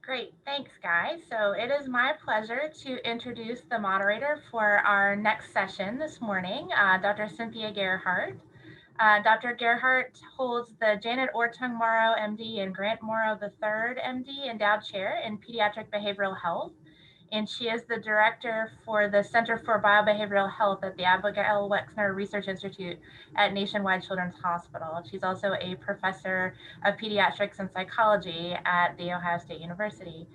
Great, thanks guys. So it is my pleasure to introduce the moderator for our next session this morning, Dr. Cynthia Gerhardt. Dr. Gerhardt holds the Janet Ortung Morrow MD and Grant Morrow III MD Endowed Chair in Pediatric Behavioral Health, and she is the director for the Center for Biobehavioral Health at the Abigail Wexner Research Institute at Nationwide Children's Hospital. She's also a professor of pediatrics and psychology at The Ohio State University.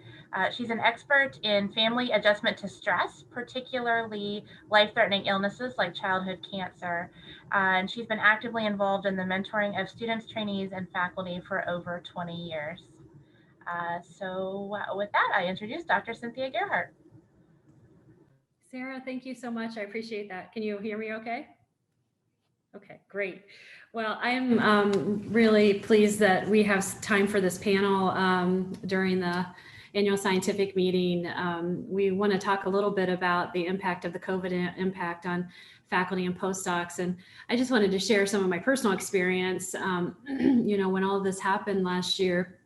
She's an expert in family adjustment to stress, particularly life-threatening illnesses like childhood cancer. And she's been actively involved in the mentoring of students, trainees, and faculty for over 20 years. With that, I introduce Dr. Cynthia Gerhardt. Sarah, thank you so much. I appreciate that. Can you hear me okay? Okay, great. Well, I am really pleased that we have time for this panel during the annual scientific meeting. We want to talk a little bit about the impact of the COVID impact on faculty and postdocs. And I just wanted to share some of my personal experience. When all of this happened last year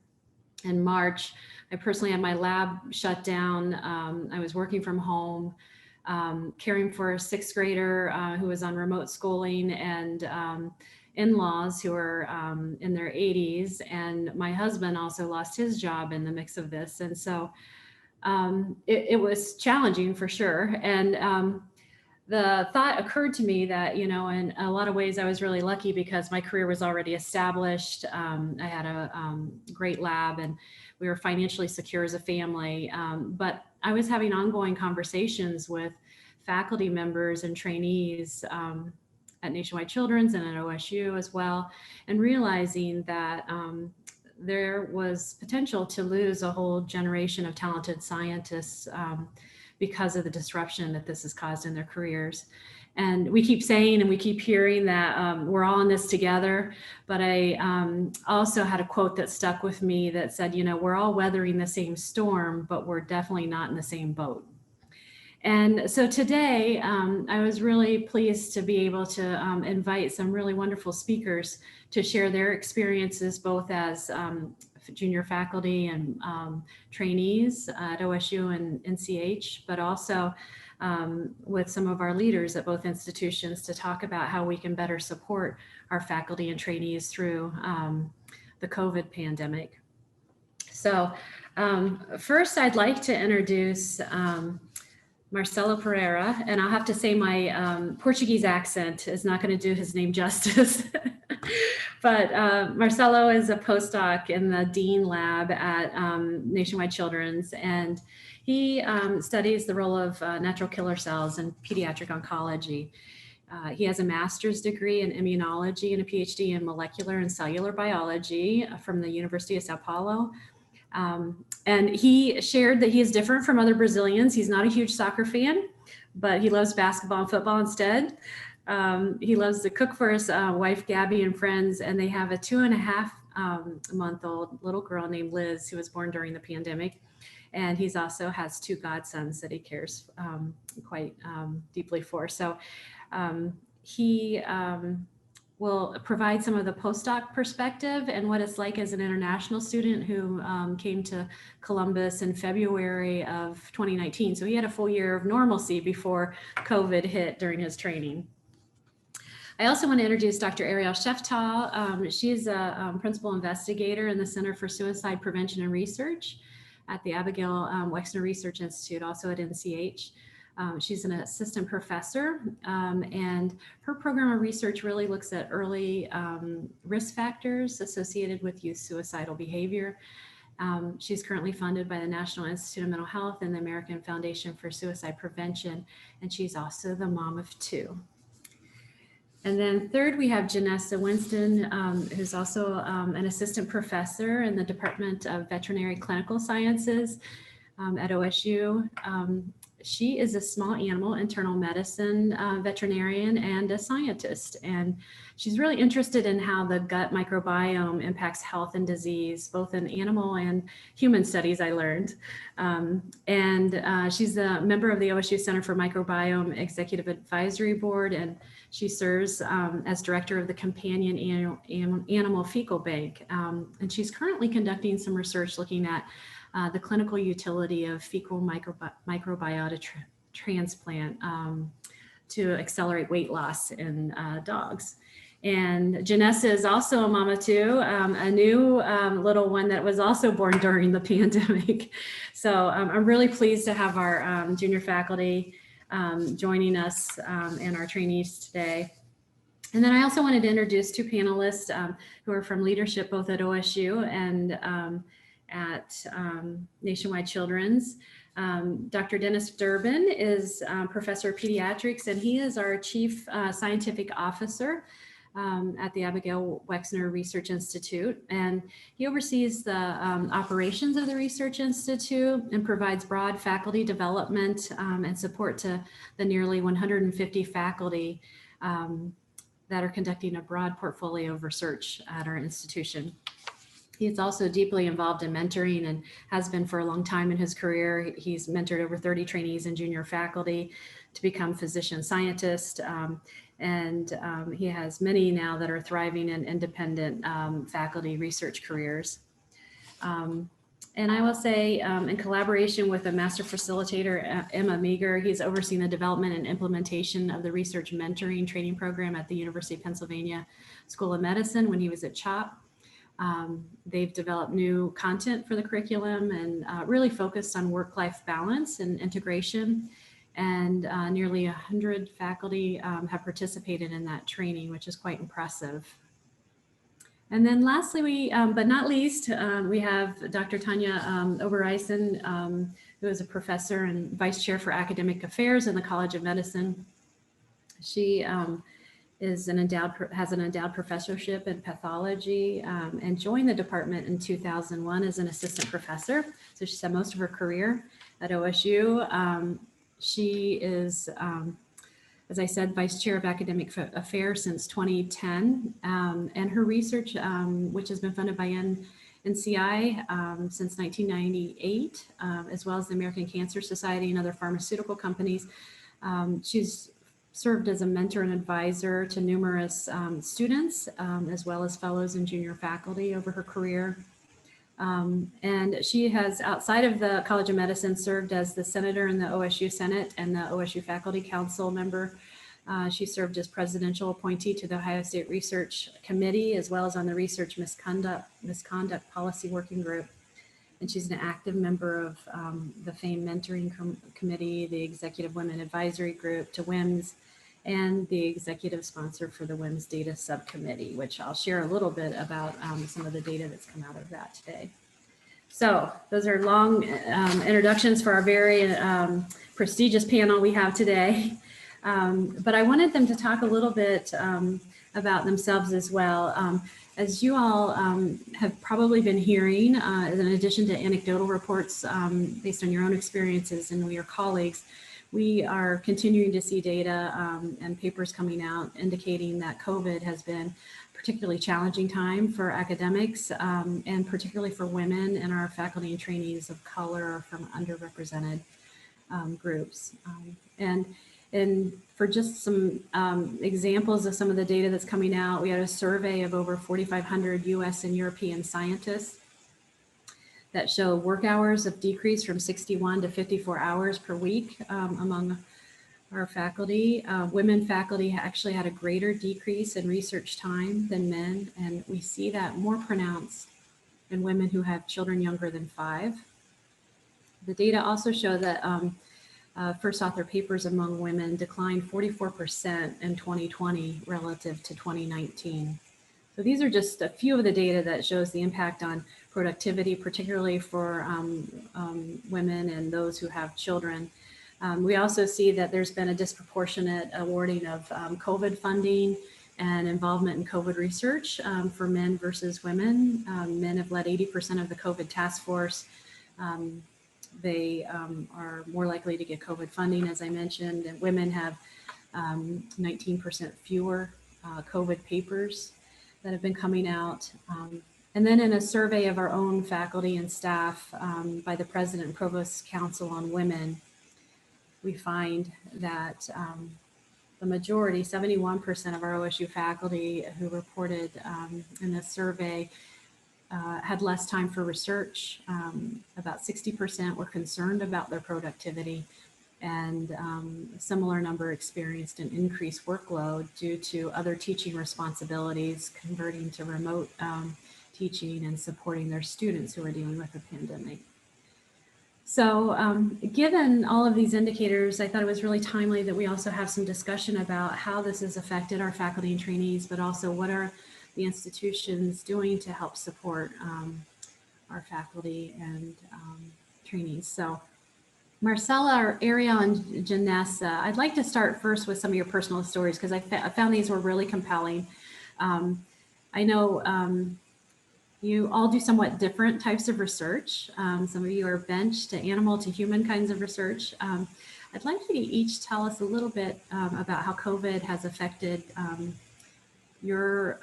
in March, I personally had my lab shut down. I was working from home, caring for a sixth grader who was on remote schooling, and in-laws who are in their 80s. And my husband also lost his job in the mix of this. And so it was challenging for sure. And the thought occurred to me that, in a lot of ways I was really lucky because my career was already established. I had a great lab and we were financially secure as a family. But I was having ongoing conversations with faculty members and trainees at Nationwide Children's and at OSU as well, and realizing that there was potential to lose a whole generation of talented scientists because of the disruption that this has caused in their careers. And we keep saying and we keep hearing that we're all in this together. But I also had a quote that stuck with me that said, we're all weathering the same storm, but we're definitely not in the same boat. And so today, I was really pleased to be able to invite some really wonderful speakers to share their experiences, both as junior faculty and trainees at OSU and NCH, but also with some of our leaders at both institutions to talk about how we can better support our faculty and trainees through the COVID pandemic. So first, I'd like to introduce Marcelo Pereira, and I'll have to say my Portuguese accent is not going to do his name justice. But Marcelo is a postdoc in the Dean Lab at Nationwide Children's, and he studies the role of natural killer cells in pediatric oncology. He has a master's degree in immunology and a PhD in molecular and cellular biology from the University of Sao Paulo. And he shared that he is different from other Brazilians. He's not a huge soccer fan, but he loves basketball and football instead. He loves to cook for his wife, Gabby, and friends, and they have a 2.5-month-old little girl named Liz who was born during the pandemic. And he's also has 2 godsons that he cares quite deeply for. So he will provide some of the postdoc perspective and what it's like as an international student who came to Columbus in February of 2019. So he had a full year of normalcy before COVID hit during his training. I also want to introduce Dr. Ariel Sheftal. She is a principal investigator in the Center for Suicide Prevention and Research at the Abigail Wexner Research Institute, also at NCH. She's an assistant professor, and her program of research really looks at early risk factors associated with youth suicidal behavior. She's currently funded by the National Institute of Mental Health and the American Foundation for Suicide Prevention, and she's also the mom of 2. And then third, we have Janessa Winston, who's also an assistant professor in the Department of Veterinary Clinical Sciences at OSU. She is a small animal internal medicine veterinarian and a scientist, and she's really interested in how the gut microbiome impacts health and disease, both in animal and human studies, I learned. She's a member of the OSU Center for Microbiome Executive Advisory Board, and she serves as director of the Companion Animal Fecal Bank. And she's currently conducting some research looking at the clinical utility of fecal microbiota transplant to accelerate weight loss in dogs. And Janessa is also a mama too, a new little one that was also born during the pandemic. So I'm really pleased to have our junior faculty joining us and our trainees today. And then I also wanted to introduce two panelists who are from leadership both at OSU and at Nationwide Children's. Dr. Dennis Durbin is professor of pediatrics, and he is our chief scientific officer at the Abigail Wexner Research Institute. And he oversees the operations of the Research Institute and provides broad faculty development and support to the nearly 150 faculty that are conducting a broad portfolio of research at our institution. He is also deeply involved in mentoring and has been for a long time in his career. He's mentored over 30 trainees and junior faculty to become physician scientists. He has many now that are thriving in independent faculty research careers. And I will say, in collaboration with a master facilitator, Emma Meager, he's overseen the development and implementation of the research mentoring training program at the University of Pennsylvania School of Medicine when he was at CHOP. They've developed new content for the curriculum and really focused on work-life balance and integration. And nearly 100 faculty have participated in that training, which is quite impressive. And then lastly, but not least, we have Dr. Tanya Obereisen, who is a professor and vice chair for academic affairs in the College of Medicine. She has an endowed professorship in pathology and joined the department in 2001 as an assistant professor. So she spent most of her career at OSU. She is, as I said, vice chair of academic affairs since 2010, and her research, which has been funded by NCI since 1998, as well as the American Cancer Society and other pharmaceutical companies. She's served as a mentor and advisor to numerous students, as well as fellows and junior faculty over her career. And she has, outside of the College of Medicine, served as the senator in the OSU Senate and the OSU Faculty Council member. She served as presidential appointee to the Ohio State Research Committee, as well as on the Research Misconduct Policy Working Group. And she's an active member of the FAME Mentoring Committee, the Executive Women Advisory Group to WIMS, and the executive sponsor for the WIMS Data Subcommittee, which I'll share a little bit about some of the data that's come out of that today. So those are long introductions for our very prestigious panel we have today. But I wanted them to talk a little bit about themselves as well. As you all have probably been hearing, in addition to anecdotal reports based on your own experiences and your colleagues, we are continuing to see data and papers coming out indicating that COVID has been a particularly challenging time for academics and particularly for women and our faculty and trainees of color or from underrepresented groups. And for just some examples of some of the data that's coming out, we had a survey of over 4,500 US and European scientists that show work hours have decreased from 61 to 54 hours per week among our faculty. Women faculty actually had a greater decrease in research time than men, and we see that more pronounced in women who have children younger than 5. The data also show that first author papers among women declined 44% in 2020 relative to 2019. So these are just a few of the data that shows the impact on productivity, particularly for women and those who have children. We also see that there's been a disproportionate awarding of COVID funding and involvement in COVID research for men versus women. Men have led 80% of the COVID task force. They are more likely to get COVID funding, as I mentioned, and women have 19% fewer COVID papers that have been coming out. And then in a survey of our own faculty and staff by the President and Provost Council on Women, we find that the majority, 71% of our OSU faculty who reported in this survey had less time for research. About 60% were concerned about their productivity, and a similar number experienced an increased workload due to other teaching responsibilities, converting to remote teaching and supporting their students who are dealing with the pandemic. So given all of these indicators, I thought it was really timely that we also have some discussion about how this has affected our faculty and trainees, but also what are the institutions doing to help support our faculty and trainees. So Marcella, Ariel, and Janessa, I'd like to start first with some of your personal stories because I found these were really compelling. I know you all do somewhat different types of research. Some of you are bench to animal to human kinds of research. I'd like you to each tell us a little bit about how COVID has affected your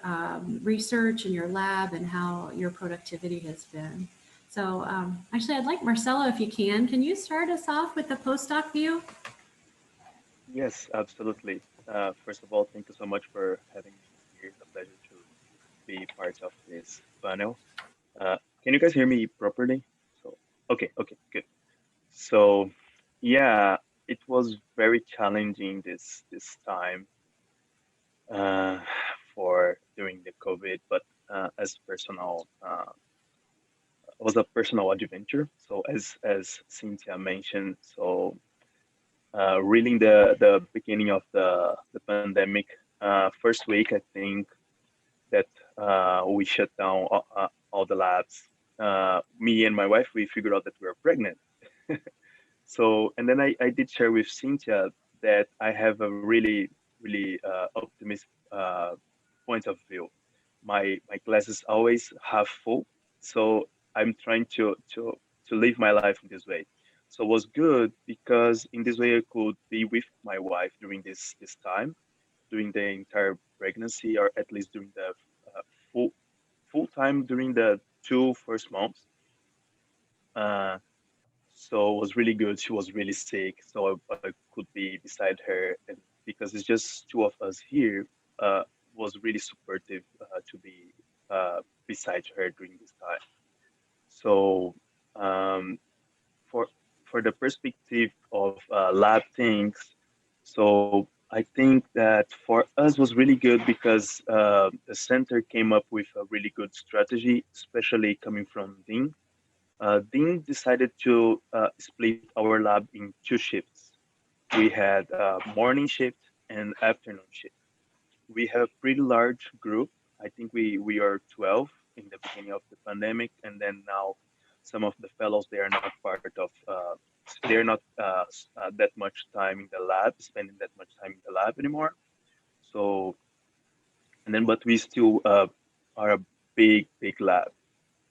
research and your lab and how your productivity has been. So actually, I'd like Marcelo, if you can you start us off with the postdoc view? Yes, absolutely. First of all, thank you so much for having me here. It's a pleasure to be part of this panel. Can you guys hear me properly? So, okay, good. So, yeah, it was very challenging this time uh, for during the COVID, but as personal, was a personal adventure. So, as Cynthia mentioned, so really the beginning of the pandemic, first week, I think that we shut down all the labs. Me and my wife, we figured out that we were pregnant. So, and then I did share with Cynthia that I have a really optimistic point of view. My glass is always half full, so I'm trying to live my life in this way. So it was good because in this way I could be with my wife during this time, during the entire pregnancy, or at least during the full full time during the 2 first months. Uh, so it was really good. She was really sick, so I could be beside her, and because it's just two of us here, was really supportive to be beside her during this time. So um, for for the perspective of lab things, so I think that for us was really good because the center came up with a really good strategy, especially coming from Dean. Dean decided to split our lab in two shifts. We had morning shift and afternoon shift. We have a pretty large group. I think we are 12 in the beginning of the pandemic, and then now some of the fellows, they are not part of they're not that much time in the lab, spending that much time in the lab anymore. So, and then but we still are a big lab.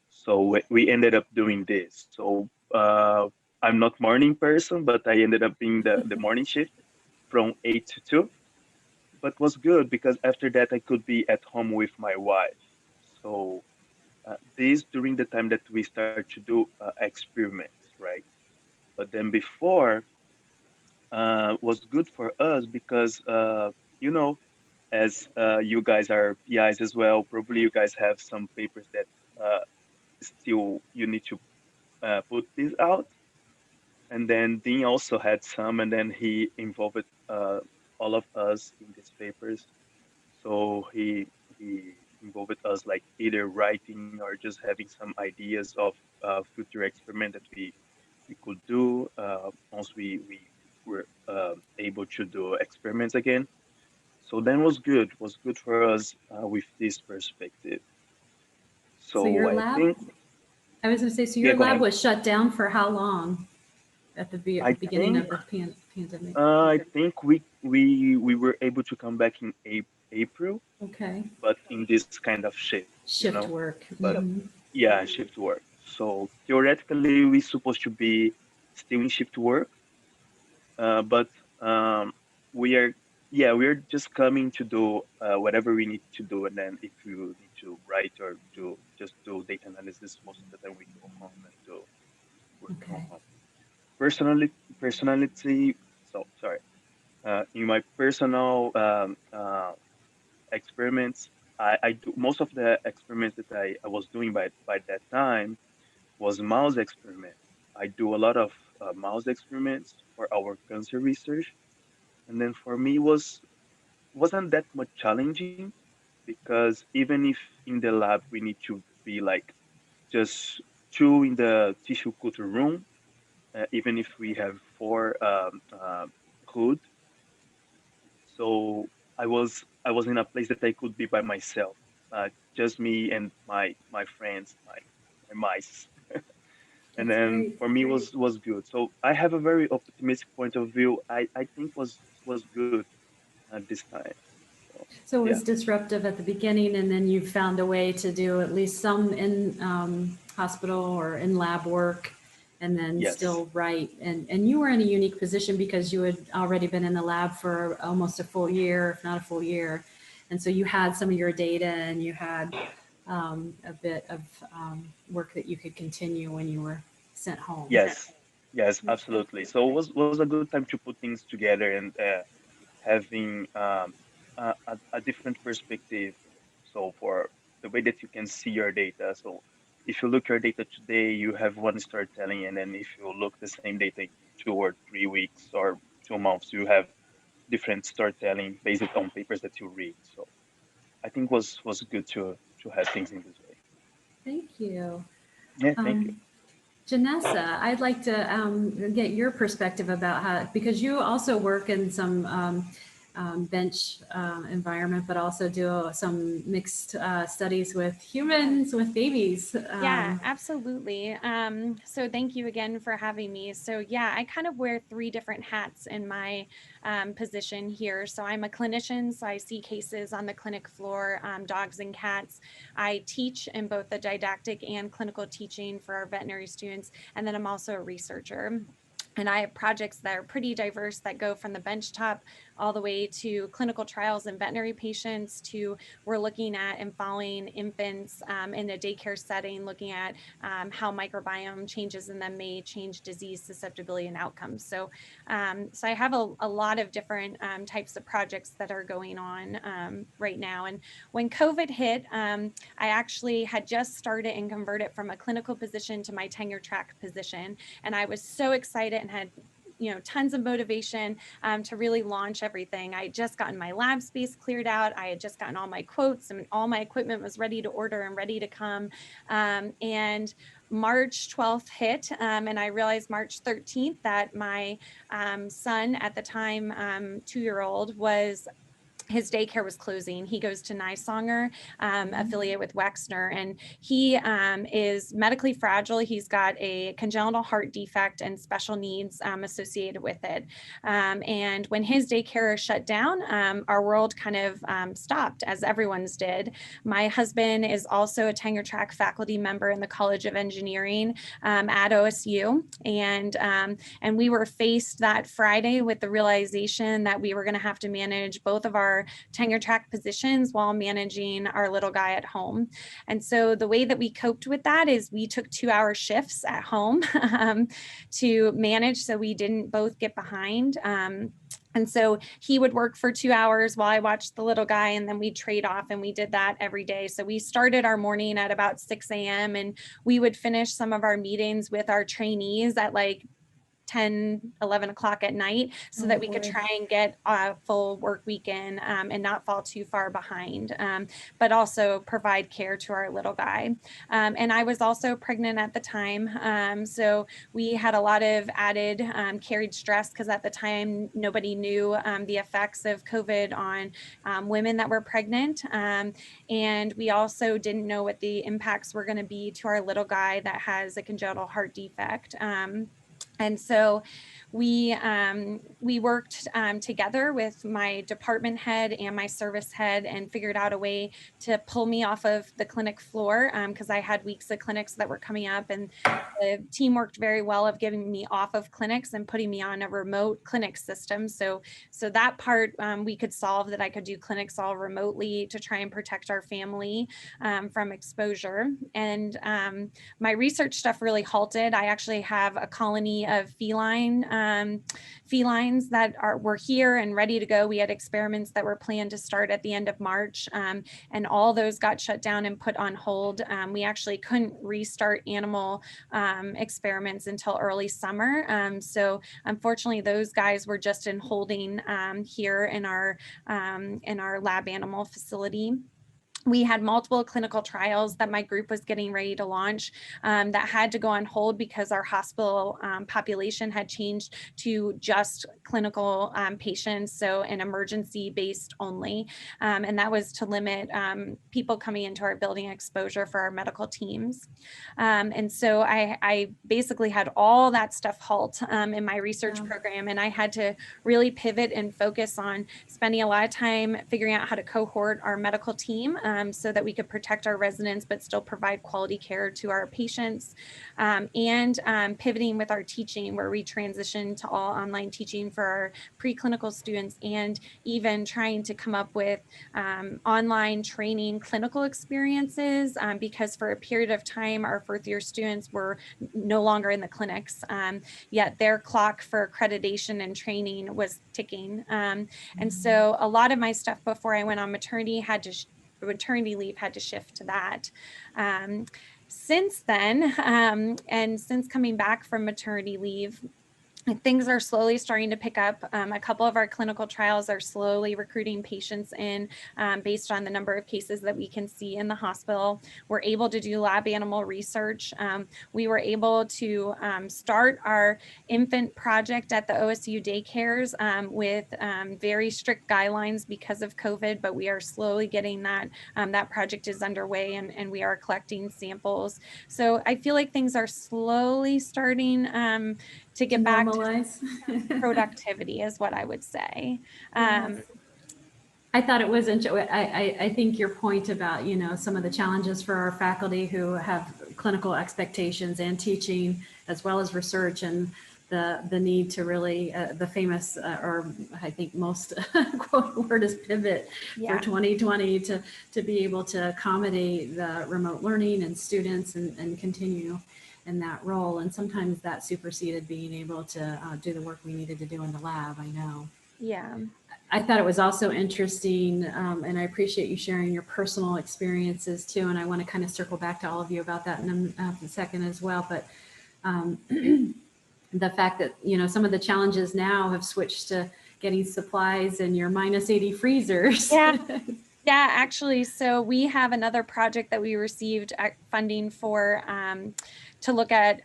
So we ended up doing this. So I'm not morning person, but I ended up being the morning shift from 8 to 2. But was good because after that I could be at home with my wife. So this during the time that we start to do experiments, right? But then before was good for us because you know, as you guys are PIs as well, probably you guys have some papers that still you need to put this out. And then Dean also had some, and then he involved all of us in these papers. So he involved us like either writing or just having some ideas of future experiment that we could do once we were able to do experiments again. So then was good for us with this perspective. So So your I lab, think I was going to say, so yeah, your go lab ahead. was shut down for how long at the I beginning think of the pandemic? I think we were able to come back in April, Okay. but in this kind of shift, you Shift know. work. But yeah, shift work. So theoretically, we're supposed to be still in shift work, but um, we are, yeah, we're just coming to do whatever we need to do, and then if you need to write or do just do data analysis, most of the time we go home and do work from Okay. home. Personally, personality. So sorry. In my personal experiments, I do most of the experiments that I was doing by that time was mouse experiment. I do a lot of mouse experiments for our cancer research, and then for me wasn't that much challenging because even if in the lab we need to be like just two in the tissue culture room, even if we have four hood. So I was in a place that I could be by myself, just me and my friends, my mice. And That's then great. for me was good. So I have a very optimistic point of view. I think was good at this time. So So it yeah, was disruptive at the beginning, and then you found a way to do at least some in hospital or in lab work, and then yes, still write. And you were in a unique position because you had already been in the lab for almost a full year, if not a full year. And so you had some of your data, and you had a bit of work that you could continue when you were sent home. yes, absolutely. So it was a good time to put things together and having a different perspective. So for the way that you can see your data. So if you look your data today, you have one storytelling, and then if you look the same data in 2 or 3 weeks or 2 months, you have different storytelling based on papers that you read. So I think was good to have things in this way. Thank you. Yeah, thank you. Um, Janessa, I'd like to get your perspective about how, because you also work in some bench environment, but also do some mixed studies with humans, with babies. Yeah, absolutely. So thank you again for having me. So yeah, I kind of wear three different hats in my position here. So I'm a clinician, so I see cases on the clinic floor, dogs and cats. I teach in both the didactic and clinical teaching for our veterinary students, and then I'm also a researcher. And I have projects that are pretty diverse that go from the benchtop all the way to clinical trials in veterinary patients to we're looking at and following infants in a daycare setting, looking at how microbiome changes in them may change disease susceptibility and outcomes. So I have a lot of different types of projects that are going on right now. And when COVID hit, I actually had just started and converted from a clinical position to my tenure track position. And I was so excited and had tons of motivation to really launch everything. I had just gotten my lab space cleared out. I had just gotten all my quotes and all my equipment was ready to order and ready to come. And March 12th hit, and I realized March 13th that my son at the time, 2-year-old, his daycare was closing. He goes to Nysonger, affiliate with Wexner, and he is medically fragile. He's got a congenital heart defect and special needs associated with it. And when his daycare shut down, our world kind of stopped, as everyone's did. My husband is also a tenure track faculty member in the College of Engineering at OSU, and we were faced that Friday with the realization that we were going to have to manage both of our tenure track positions while managing our little guy at home. And so the way that we coped with that is we took 2-hour shifts at home to manage so we didn't both get behind. And so he would work for 2 hours while I watched the little guy, and then we'd trade off, and we did that every day. So we started our morning at about 6 a.m. and we would finish some of our meetings with our trainees at like 10, 11 o'clock at night so that we could try and get a full work weekend and not fall too far behind, but also provide care to our little guy. And I was also pregnant at the time. So we had a lot of added carried stress because at the time, nobody knew the effects of COVID on women that were pregnant. And we also didn't know what the impacts were going to be to our little guy that has a congenital heart defect. And so we worked together with my department head and my service head and figured out a way to pull me off of the clinic floor because I had weeks of clinics that were coming up, and the team worked very well of getting me off of clinics and putting me on a remote clinic system. So that part we could solve, that I could do clinics all remotely to try and protect our family from exposure. And my research stuff really halted. I actually have a colony of felines lines that were here and ready to go. We had experiments that were planned to start at the end of March, and all those got shut down and put on hold. We actually couldn't restart animal experiments until early summer. So unfortunately, those guys were just in holding here in our lab animal facility. We had multiple clinical trials that my group was getting ready to launch that had to go on hold because our hospital population had changed to just clinical patients, so an emergency based only. And that was to limit people coming into our building exposure for our medical teams. And so I basically had all that stuff halt in my research program, and I had to really pivot and focus on spending a lot of time figuring out how to cohort our medical team so that we could protect our residents but still provide quality care to our patients, and pivoting with our teaching, where we transitioned to all online teaching for our preclinical students, and even trying to come up with online training clinical experiences, because for a period of time our fourth year students were no longer in the clinics, yet their clock for accreditation and training was ticking. And so a lot of my stuff before I went on maternity leave had to shift to that. Since then, and since coming back from maternity leave, things are slowly starting to pick up. A couple of our clinical trials are slowly recruiting patients in based on the number of cases that we can see in the hospital. We're able to do lab animal research. We were able to start our infant project at the OSU daycares with very strict guidelines because of COVID, but we are slowly getting that. That project is underway, and we are collecting samples. So I feel like things are slowly starting to get back to productivity is what I would say. Yes. I thought it was, I think your point about, some of the challenges for our faculty who have clinical expectations and teaching as well as research, and the need to really, the famous, or I think most quote word is pivot for 2020 to be able to accommodate the remote learning and students and continue in that role. And sometimes that superseded being able to do the work we needed to do in the lab, I know. Yeah. I thought it was also interesting, and I appreciate you sharing your personal experiences too. And I want to kind of circle back to all of you about that in a second as well. But the fact that, some of the challenges now have switched to getting supplies and your -80 freezers. Yeah. Yeah, actually, so we have another project that we received funding for to look at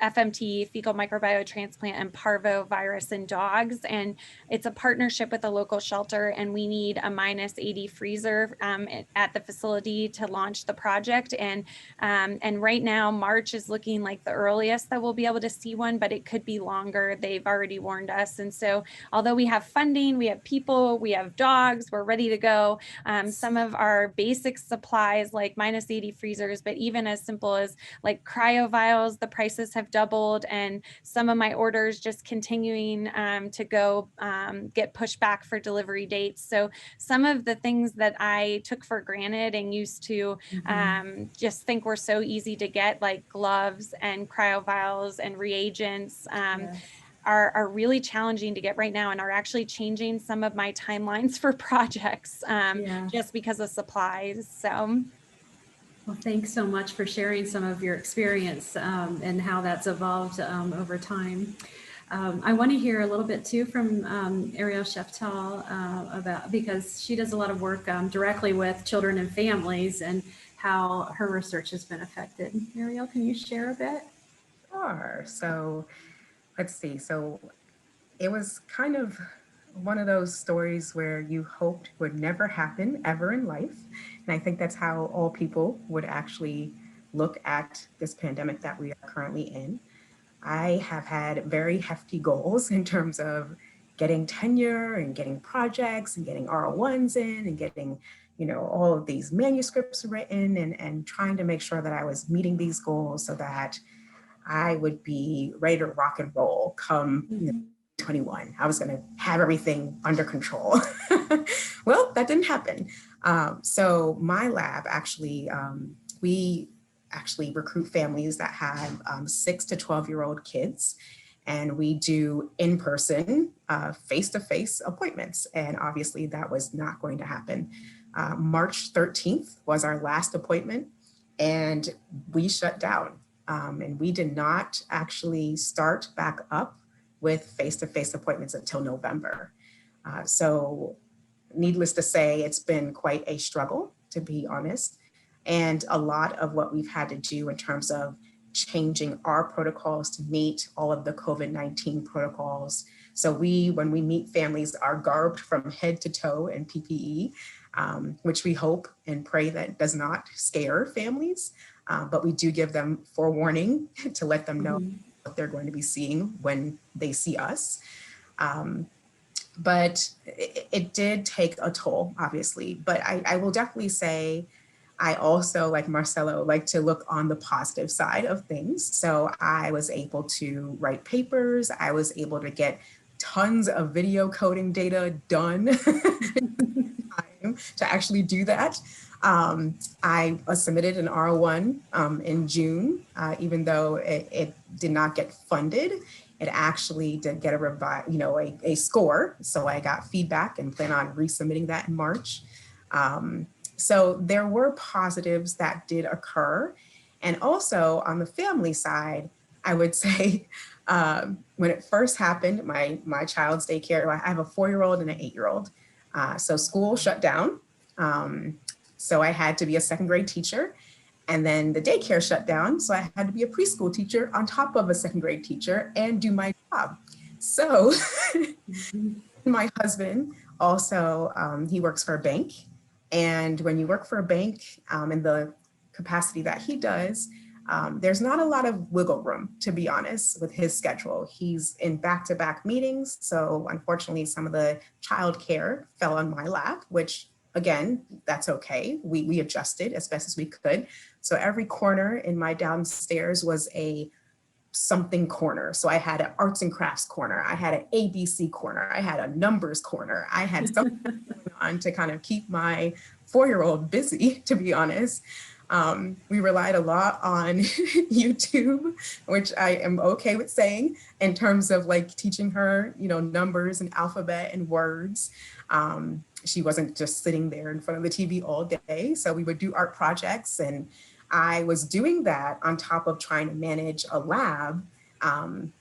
FMT, fecal microbiotransplant, and parvovirus in dogs. And it's a partnership with a local shelter, and we need a -80 freezer at the facility to launch the project. And right now, March is looking like the earliest that we'll be able to see one, but it could be longer. They've already warned us. And so although we have funding, we have people, we have dogs, we're ready to go. Some of our basic supplies like -80 freezers, but even as simple as like cryo vials, the prices have doubled, and some of my orders just continuing to go get pushed back for delivery dates. So some of the things that I took for granted and used to just think were so easy to get, like gloves and cryo vials and reagents, are really challenging to get right now, and are actually changing some of my timelines for projects just because of supplies. So. Well, thanks so much for sharing some of your experience and how that's evolved over time. I want to hear a little bit too from Ariel Sheftal about, because she does a lot of work directly with children and families, and how her research has been affected. Ariel, can you share a bit? Sure. So let's see. So it was kind of one of those stories where you hoped would never happen ever in life. And I think that's how all people would actually look at this pandemic that we are currently in. I have had very hefty goals in terms of getting tenure and getting projects and getting R01s in and getting, all of these manuscripts written, and trying to make sure that I was meeting these goals so that I would be ready to rock and roll come 21. I was going to have everything under control. Well, that didn't happen. So my lab actually, we actually recruit families that have 6 to 12-year-old kids. and we do in-person, face-to-face appointments. And obviously that was not going to happen. March 13th was our last appointment, and we shut down. And we did not actually start back up with face-to-face appointments until November. So needless to say, it's been quite a struggle, to be honest. And a lot of what we've had to do in terms of changing our protocols to meet all of the COVID-19 protocols. So when we meet families, are garbed from head to toe in PPE, which we hope and pray that does not scare families. But we do give them forewarning to let them know what they're going to be seeing when they see us. But it did take a toll, obviously. But I will definitely say, I also, like Marcelo, like to look on the positive side of things. So I was able to write papers. I was able to get tons of video coding data done to actually do that. I submitted an R1 in June, even though it did not get funded. It actually did get a score. So I got feedback and plan on resubmitting that in March. So there were positives that did occur. And also on the family side, I would say when it first happened, my child's daycare, I have a 4-year-old and an 8-year-old. So school shut down. So I had to be a 2nd grade teacher. And then the daycare shut down. So I had to be a preschool teacher on top of a 2nd grade teacher and do my job. So my husband also, he works for a bank. And when you work for a bank in the capacity that he does, there's not a lot of wiggle room, to be honest, with his schedule. He's in back-to-back meetings. So unfortunately, some of the childcare fell on my lap, which again, that's okay. We adjusted as best as we could. So every corner in my downstairs was a something corner. So I had an arts and crafts corner. I had an ABC corner. I had a numbers corner. I had something going on to kind of keep my 4-year-old busy, to be honest. We relied a lot on YouTube, which I am okay with saying in terms of like teaching her, numbers and alphabet and words. She wasn't just sitting there in front of the TV all day. So we would do art projects, and I was doing that on top of trying to manage a lab and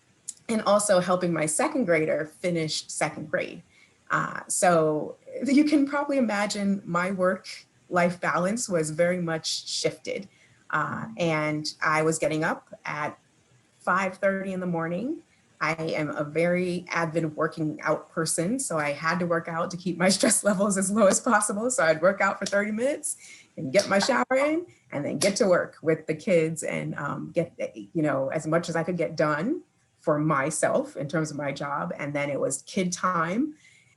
also helping my 2nd grader finish 2nd grade. So you can probably imagine my work-life balance was very much shifted. And I was getting up at 5:30 in the morning. I am a very avid working out person, so I had to work out to keep my stress levels as low as possible. So I'd work out for 30 minutes and get my shower in and then get to work with the kids and get, as much as I could get done for myself in terms of my job. And then it was kid time.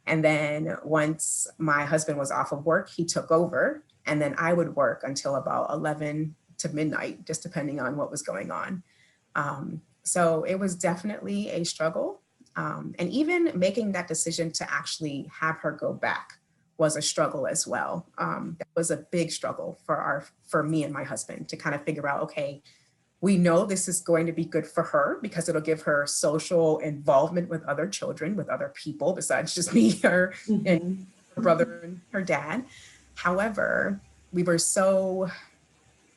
And then once my husband was off of work, he took over, and then I would work until about 11 to midnight, just depending on what was going on. So it was definitely a struggle. And even making that decision to actually have her go back was a struggle as well. That was a big struggle for me and my husband to kind of figure out, okay, we know this is going to be good for her because it'll give her social involvement with other children, with other people besides just me, her and her brother and her dad. However, we were so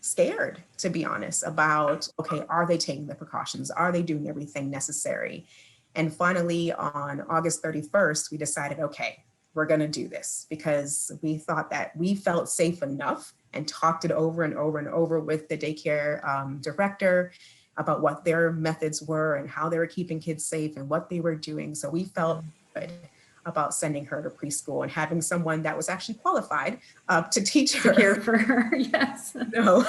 scared, to be honest, about, okay, are they taking the precautions? Are they doing everything necessary? And finally, on August 31st, we decided, okay, we're going to do this because we thought that we felt safe enough and talked it over and over and over with the daycare director about what their methods were and how they were keeping kids safe and what they were doing. So we felt good about sending her to preschool and having someone that was actually qualified to teach her. To care for her, yes. No.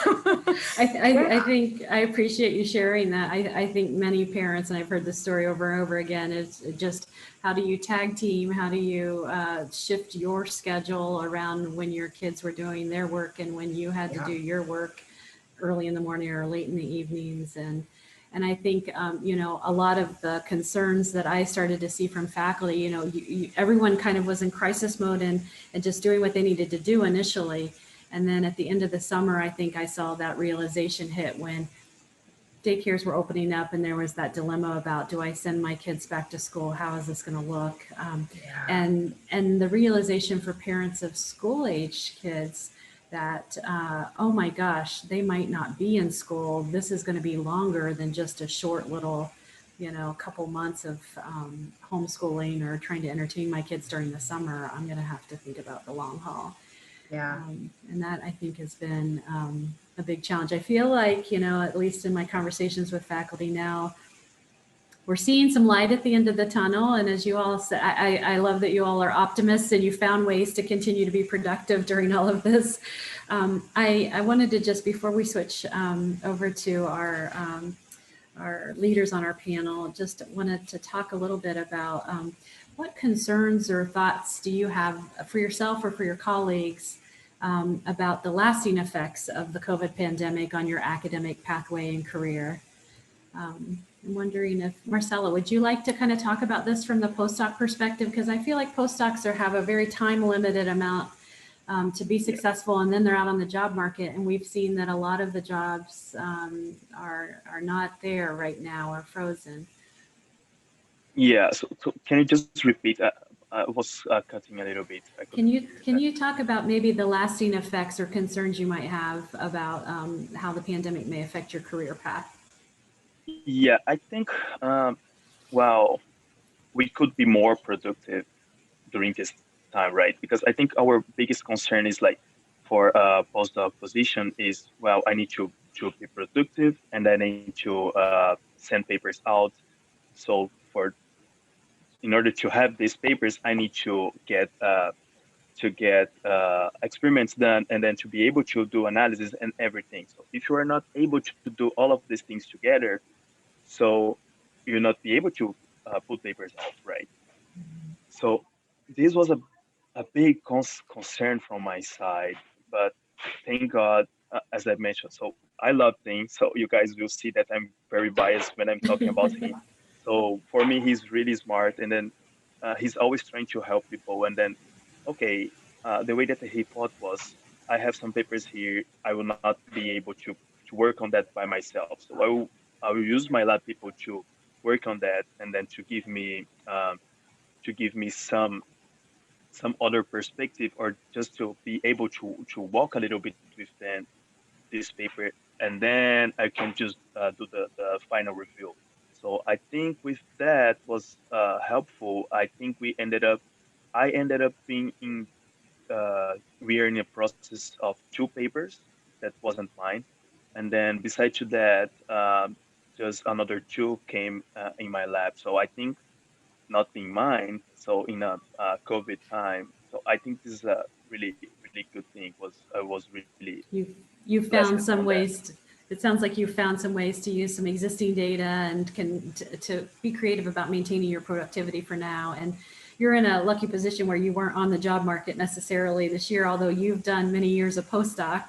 I think I appreciate you sharing that. I think many parents, and I've heard this story over and over again, is just how do you tag team? How do you shift your schedule around when your kids were doing their work and when you had to do your work early in the morning or late in the evenings? And I think, a lot of the concerns that I started to see from faculty, everyone kind of was in crisis mode and just doing what they needed to do initially. And then at the end of the summer, I think I saw that realization hit when daycares were opening up and there was that dilemma about, do I send my kids back to school? How is this going to look? And the realization for parents of school age kids that, oh my gosh, they might not be in school. This is going to be longer than just a short little, couple months of homeschooling or trying to entertain my kids during the summer. I'm going to have to think about the long haul. Yeah. And that, I think, has been a big challenge. I feel like, at least in my conversations with faculty now, we're seeing some light at the end of the tunnel. And as you all said, I love that you all are optimists and you found ways to continue to be productive during all of this. I wanted to just, before we switch over to our leaders on our panel, just wanted to talk a little bit about what concerns or thoughts do you have for yourself or for your colleagues about the lasting effects of the COVID pandemic on your academic pathway and career? I'm wondering if, Marcelo, would you like to kind of talk about this from the postdoc perspective? Because I feel like postdocs have a very time limited amount to be successful, and then they're out on the job market. And we've seen that a lot of the jobs are not there right now, or frozen. Yeah, so can you just repeat? I was cutting a little bit. Can you talk about maybe the lasting effects or concerns you might have about how the pandemic may affect your career path? Yeah, I think, well, we could be more productive during this time, right? Because I think our biggest concern is like for a postdoc position is, well, I need to be productive and I need to send papers out. So in order to have these papers, I need to get experiments done and then to be able to do analysis and everything. So if you are not able to do all of these things together, so you'll not be able to put papers out, right? So this was a big concern from my side, but thank God, as I mentioned, so I love things. So you guys will see that I'm very biased when I'm talking about him. So for me, he's really smart, and then he's always trying to help people. And then, okay, the way that he thought was, I have some papers here. I will not be able to work on that by myself. So I will use my lab people to work on that, and then to give me some other perspective, or just to be able to walk a little bit with them this paper, and then I can just do the final review. So I think with that was helpful. I think I ended up being in we are in a process of two papers that wasn't mine, and then besides to that, just another two came in my lab. So I think not being mine, so in a COVID time. So I think this is a really, really good thing. Was really You found some from ways. It sounds like you found some ways to use some existing data and to be creative about maintaining your productivity for now. And you're in a lucky position where you weren't on the job market necessarily this year, although you've done many years of postdoc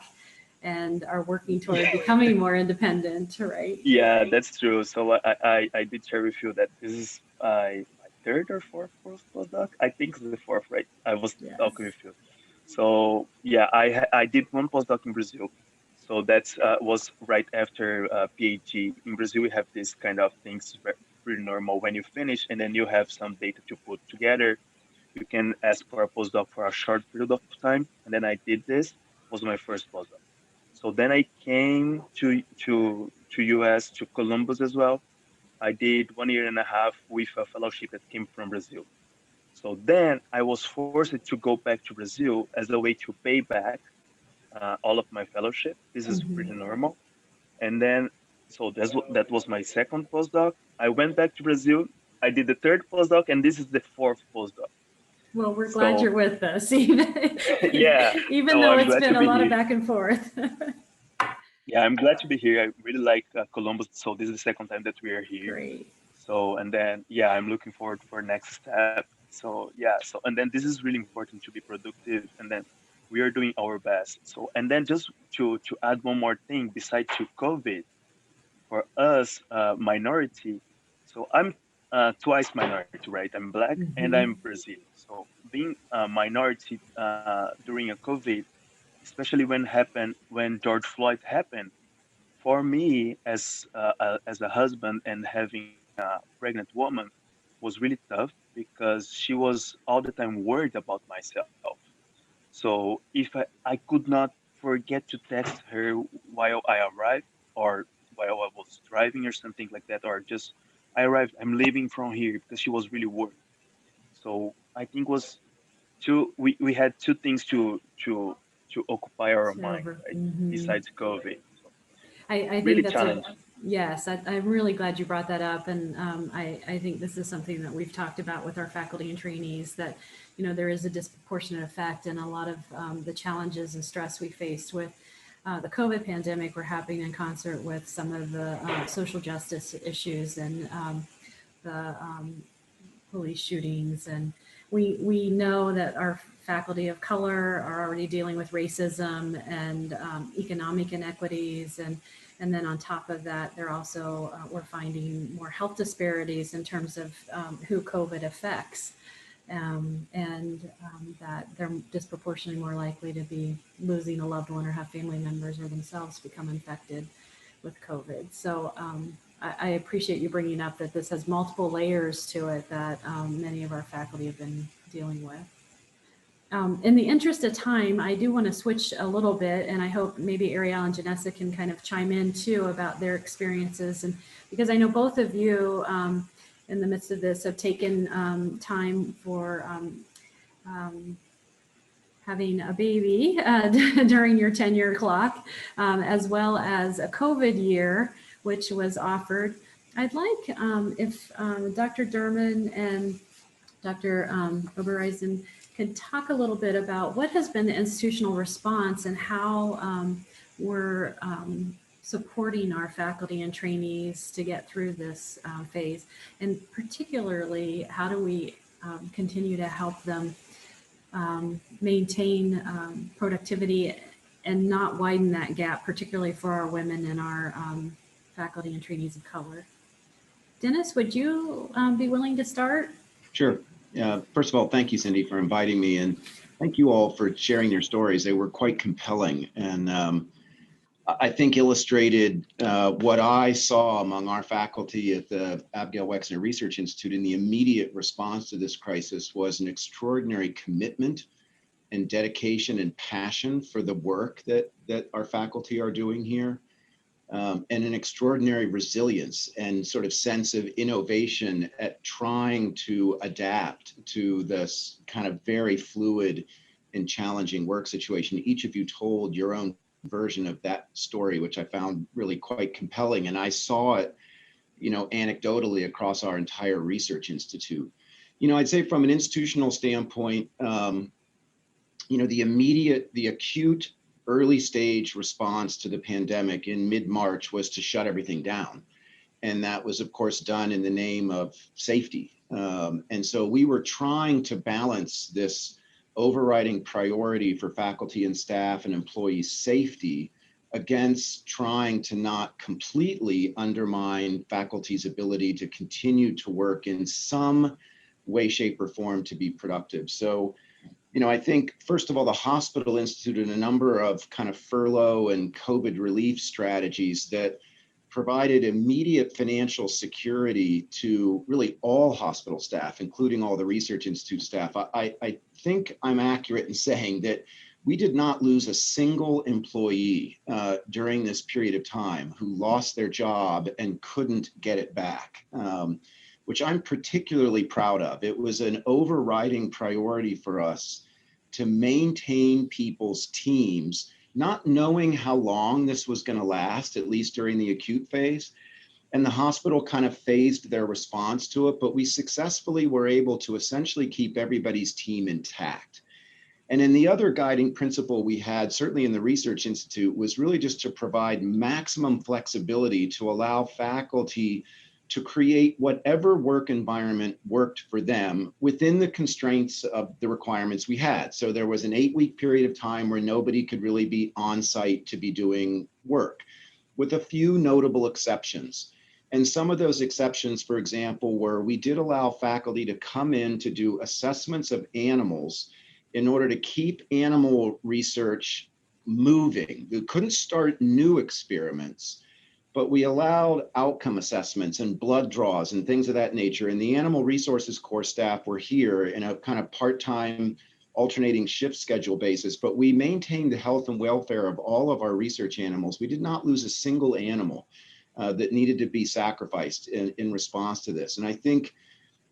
and are working toward becoming more independent, right? Yeah, that's true. So I did share with you that this is my third or fourth postdoc. I think it's the fourth, right? I was Yes. talking with you. So yeah, I did one postdoc in Brazil. So that's was right after PhD. In Brazil, we have this kind of things pretty normal. When you finish and then you have some data to put together, you can ask for a postdoc for a short period of time. And then I did this. Was my first postdoc. So then I came to US, to Columbus as well. I did 1 year and a half with a fellowship that came from Brazil. So then I was forced to go back to Brazil as a way to pay back all of my fellowship. This is pretty normal. And then, so that was my second postdoc. I went back to Brazil. I did the third postdoc, and this is the fourth postdoc. Well, we're glad you're with us, Yeah. even No, though I'm it's glad been to a be lot here. of back and forth. Yeah, I'm glad to be here. I really like Columbus. So this is the second time that we are here. Great. So, and then, yeah, I'm looking forward for next step. So, yeah, so, and then this is really important to be productive. And then we are doing our best. So, and then just to add one more thing, besides to COVID, for us, minority. So I'm twice minority, right? I'm Black and I'm Brazilian. So being a minority during a COVID, especially when George Floyd happened, for me as a husband and having a pregnant woman was really tough because she was all the time worried about myself. So if I could not forget to text her while I arrived or while I was driving or something like that, or just I arrived, I'm leaving from here because she was really worried. So I think was we had two things to occupy our mind, Server. right? Mhm. Besides COVID. So I think really that's a, challenging. yes, I'm really glad you brought that up. And I think this is something that we've talked about with our faculty and trainees, that, you know, there is a disproportionate effect, and a lot of the challenges and stress we faced with the COVID pandemic were happening in concert with some of the social justice issues and the police shootings. And we know that our faculty of color are already dealing with racism and economic inequities. And then on top of that, they're also, we're finding more health disparities in terms of who COVID affects. That they're disproportionately more likely to be losing a loved one or have family members or themselves become infected with COVID. So I appreciate you bringing up that this has multiple layers to it that many of our faculty have been dealing with. In the interest of time, I do want to switch a little bit, and I hope maybe Ariel and Janessa can kind of chime in too about their experiences. And because I know both of you in the midst of this have taken time for having a baby during your tenure clock, as well as a COVID year, which was offered. I'd like if Dr. Derman and Dr. Obereisen can talk a little bit about what has been the institutional response and how we're supporting our faculty and trainees to get through this phase. And particularly, how do we continue to help them maintain productivity and not widen that gap, particularly for our women and our faculty and trainees of color. Dennis, would you be willing to start? Sure. First of all, thank you, Cindy, for inviting me, and thank you all for sharing your stories. They were quite compelling, and I think illustrated what I saw among our faculty at the Abigail Wexner Research Institute in the immediate response to this crisis was an extraordinary commitment and dedication and passion for the work that our faculty are doing here, and an extraordinary resilience and sort of sense of innovation at trying to adapt to this kind of very fluid and challenging work situation. Each of you told your own version of that story, which I found really quite compelling. And I saw it, you know, anecdotally across our entire research institute. You know, I'd say from an institutional standpoint, you know, the acute early stage response to the pandemic in mid-March was to shut everything down. And that was, of course, done in the name of safety. And so we were trying to balance this overriding priority for faculty and staff and employee safety against trying to not completely undermine faculty's ability to continue to work in some way, shape, or form to be productive. So, you know, I think, first of all, the hospital instituted a number of kind of furlough and COVID relief strategies that provided immediate financial security to really all hospital staff, including all the research institute staff. I think I'm accurate in saying that we did not lose a single employee during this period of time who lost their job and couldn't get it back, which I'm particularly proud of. It was an overriding priority for us to maintain people's teams, not knowing how long this was going to last, at least during the acute phase. And the hospital kind of phased their response to it, but we successfully were able to essentially keep everybody's team intact. And then the other guiding principle we had, certainly in the Research Institute, was really just to provide maximum flexibility to allow faculty to create whatever work environment worked for them within the constraints of the requirements we had. So there was an 8-week period of time where nobody could really be on site to be doing work, with a few notable exceptions. And some of those exceptions, for example, were we did allow faculty to come in to do assessments of animals in order to keep animal research moving. We couldn't start new experiments, but we allowed outcome assessments and blood draws and things of that nature. And the animal resources core staff were here in a kind of part-time alternating shift schedule basis, but we maintained the health and welfare of all of our research animals. We did not lose a single animal that needed to be sacrificed in response to this. And I think,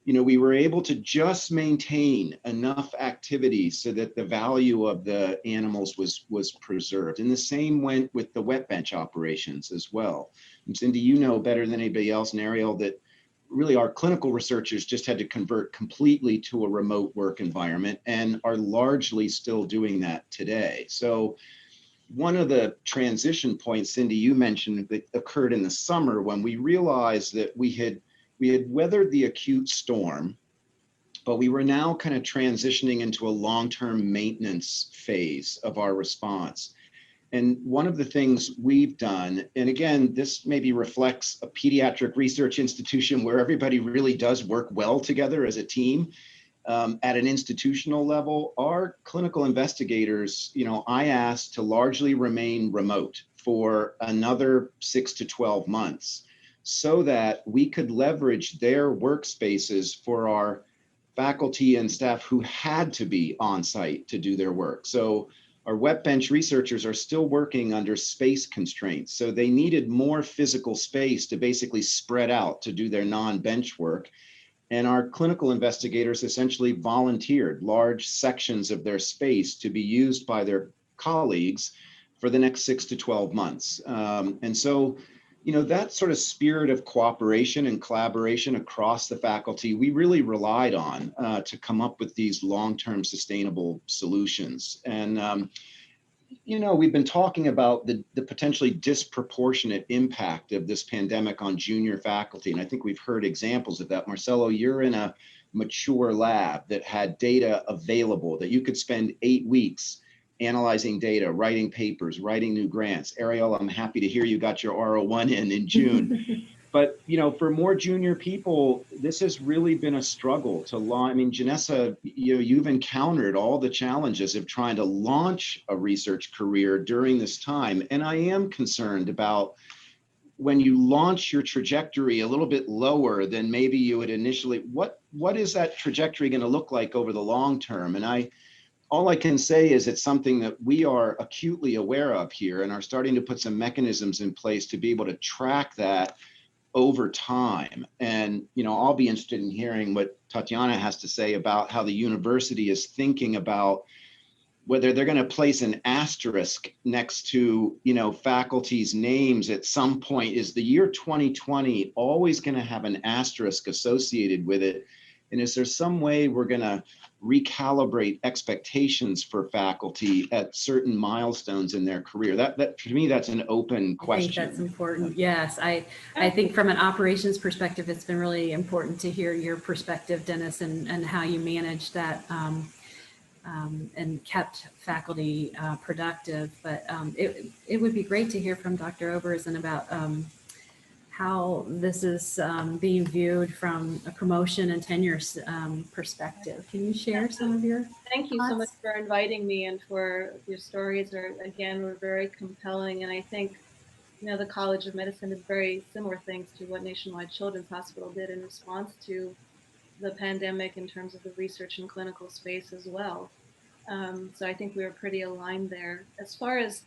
we were able to just maintain enough activity so that the value of the animals was preserved. And the same went with the wet bench operations as well. And Cindy, you know better than anybody else, and Ariel, that really our clinical researchers just had to convert completely to a remote work environment and are largely still doing that today. So one of the transition points, Cindy, you mentioned, that occurred in the summer when we realized that we had weathered the acute storm, but we were now kind of transitioning into a long-term maintenance phase of our response. And one of the things we've done, and again, this maybe reflects a pediatric research institution where everybody really does work well together as a team. At an institutional level, our clinical investigators, I asked to largely remain remote for another 6 to 12 months so that we could leverage their workspaces for our faculty and staff who had to be on site to do their work. So our wet bench researchers are still working under space constraints. So they needed more physical space to basically spread out to do their non-bench work. And our clinical investigators essentially volunteered large sections of their space to be used by their colleagues for the next 6 to 12 months. And so, that sort of spirit of cooperation and collaboration across the faculty, we really relied on to come up with these long-term sustainable solutions. And, we've been talking about the potentially disproportionate impact of this pandemic on junior faculty. And I think we've heard examples of that. Marcelo, you're in a mature lab that had data available that you could spend 8 weeks analyzing data, writing papers, writing new grants. Ariel, I'm happy to hear you got your R01 in June. But, for more junior people, this has really been a struggle to launch. I mean, Janessa, you've encountered all the challenges of trying to launch a research career during this time. And I am concerned about when you launch your trajectory a little bit lower than maybe you had initially, what is that trajectory going to look like over the long term? And all I can say is it's something that we are acutely aware of here and are starting to put some mechanisms in place to be able to track that over time. And, I'll be interested in hearing what Tatiana has to say about how the university is thinking about whether they're going to place an asterisk next to, faculty's names at some point. Is the year 2020 always going to have an asterisk associated with it? And is there some way we're going to recalibrate expectations for faculty at certain milestones in their career? That to me, that's an open question. I think that's important. Yes, I think from an operations perspective, it's been really important to hear your perspective, Dennis, and how you managed that and kept faculty productive. But it would be great to hear from Dr. Oberson about how this is being viewed from a promotion and tenure perspective. Can you share some of your Thank you thoughts? so much for inviting me and for your stories were very compelling. And I think, the College of Medicine did very similar things to what Nationwide Children's Hospital did in response to the pandemic in terms of the research and clinical space as well. So I think we were pretty aligned there. As far as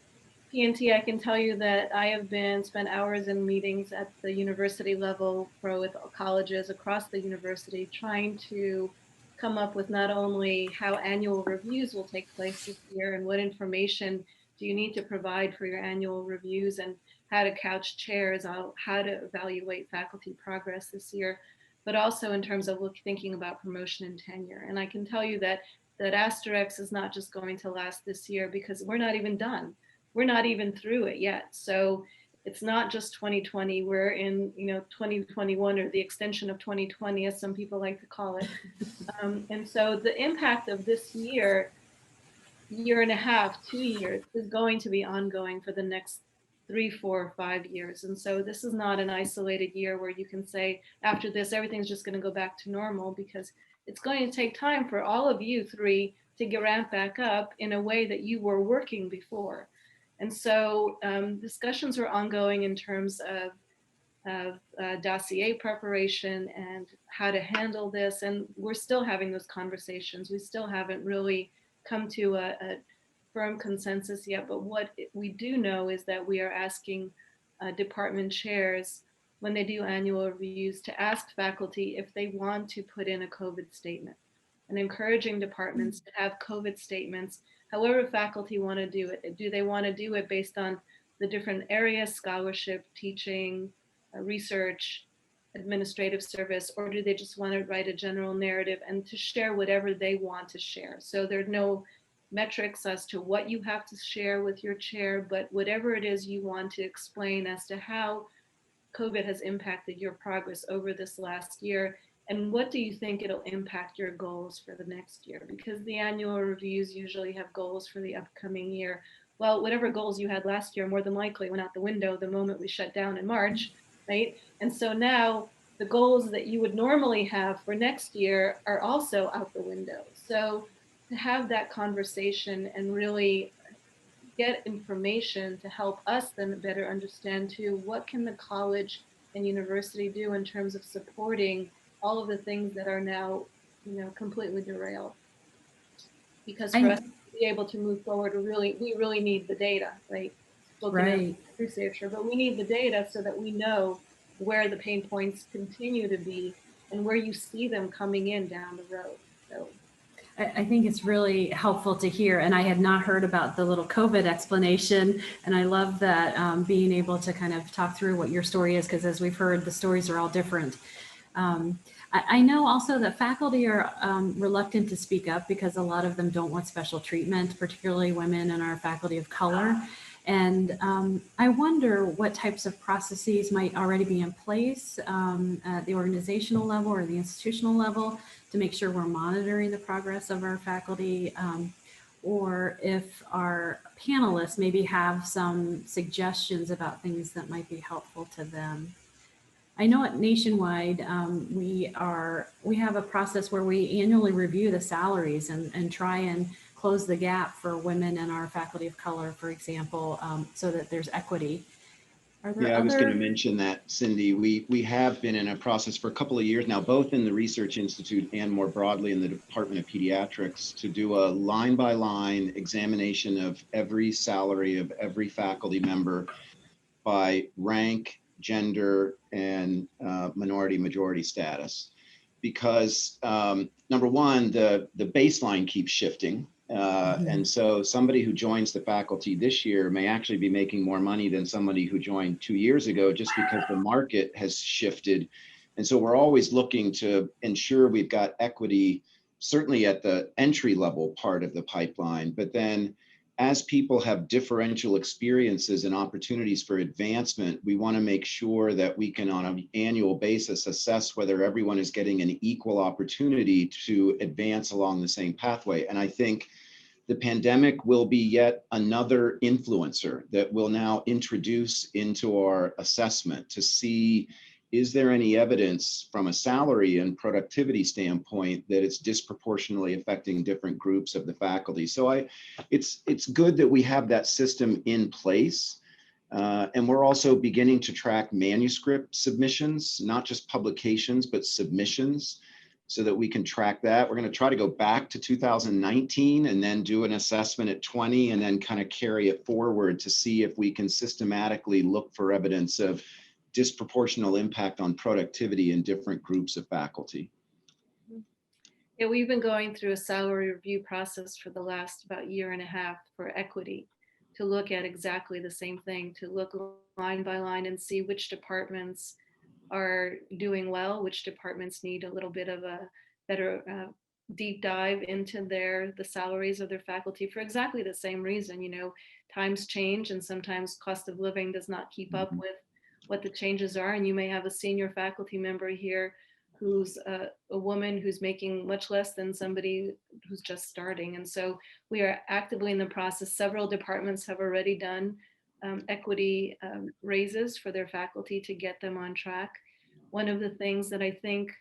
PNT, I can tell you that I have spent hours in meetings at the university level with colleges across the university, trying to come up with not only how annual reviews will take place this year and what information do you need to provide for your annual reviews and how to couch chairs, how to evaluate faculty progress this year, but also in terms of thinking about promotion and tenure. And I can tell you that asterisk is not just going to last this year because we're not even done. We're not even through it yet. So it's not just 2020, we're in 2021, or the extension of 2020, as some people like to call it. And so the impact of this year and a half, 2 years, is going to be ongoing for the next 3, 4, 5 years. And so this is not an isolated year where you can say, after this, everything's just going to go back to normal, because it's going to take time for all of you three to get ramped back up in a way that you were working before. And so discussions are ongoing in terms of dossier preparation and how to handle this. And we're still having those conversations. We still haven't really come to a firm consensus yet. But what we do know is that we are asking department chairs when they do annual reviews to ask faculty if they want to put in a COVID statement, and encouraging departments to have COVID statements, however faculty want to do it. Do they want to do it based on the different areas, scholarship, teaching, research, administrative service, or do they just want to write a general narrative and to share whatever they want to share? So there are no metrics as to what you have to share with your chair, but whatever it is you want to explain as to how COVID has impacted your progress over this last year, and what do you think it'll impact your goals for the next year? Because the annual reviews usually have goals for the upcoming year. Well, whatever goals you had last year more than likely went out the window the moment we shut down in March, right? And so now the goals that you would normally have for next year are also out the window. So to have that conversation and really get information to help us then better understand too, what can the college and university do in terms of supporting all of the things that are now, completely derailed. Because for us to be able to move forward, we really need the data, right? Right. Researcher, but we need the data so that we know where the pain points continue to be and where you see them coming in down the road. So I think it's really helpful to hear, and I had not heard about the little COVID explanation, and I love that being able to kind of talk through what your story is, because as we've heard, the stories are all different. I know also that faculty are reluctant to speak up because a lot of them don't want special treatment, particularly women and our faculty of color. And I wonder what types of processes might already be in place at the organizational level or the institutional level to make sure we're monitoring the progress of our faculty, or if our panelists maybe have some suggestions about things that might be helpful to them. I know at Nationwide, we have a process where we annually review the salaries and try and close the gap for women and our faculty of color, for example, so that there's equity. Are there I was going to mention that, Cindy. We have been in a process for a couple of years now, both in the Research Institute and more broadly in the Department of Pediatrics, to do a line-by-line examination of every salary of every faculty member by rank, gender, and minority-majority status. Because number one, the baseline keeps shifting. And so somebody who joins the faculty this year may actually be making more money than somebody who joined 2 years ago, just because the market has shifted. And so we're always looking to ensure we've got equity, certainly at the entry level part of the pipeline. But then as people have differential experiences and opportunities for advancement, we want to make sure that we can on an annual basis assess whether everyone is getting an equal opportunity to advance along the same pathway. And I think the pandemic will be yet another influencer that we'll now introduce into our assessment to see, is there any evidence from a salary and productivity standpoint that it's disproportionately affecting different groups of the faculty? So it's good that we have that system in place. And we're also beginning to track manuscript submissions, not just publications, but submissions, so that we can track that. We're going to try to go back to 2019 and then do an assessment at 20 and then kind of carry it forward to see if we can systematically look for evidence of disproportional impact on productivity in different groups of faculty. Yeah, we've been going through a salary review process for the last about year and a half for equity, to look at exactly the same thing, to look line by line and see which departments are doing well, which departments need a little bit of a better deep dive into the salaries of their faculty for exactly the same reason. Times change and sometimes cost of living does not keep up with what the changes are. And you may have a senior faculty member here who's a woman who's making much less than somebody who's just starting. And so we are actively in the process. Several departments have already done equity raises for their faculty to get them on track. One of the things that I think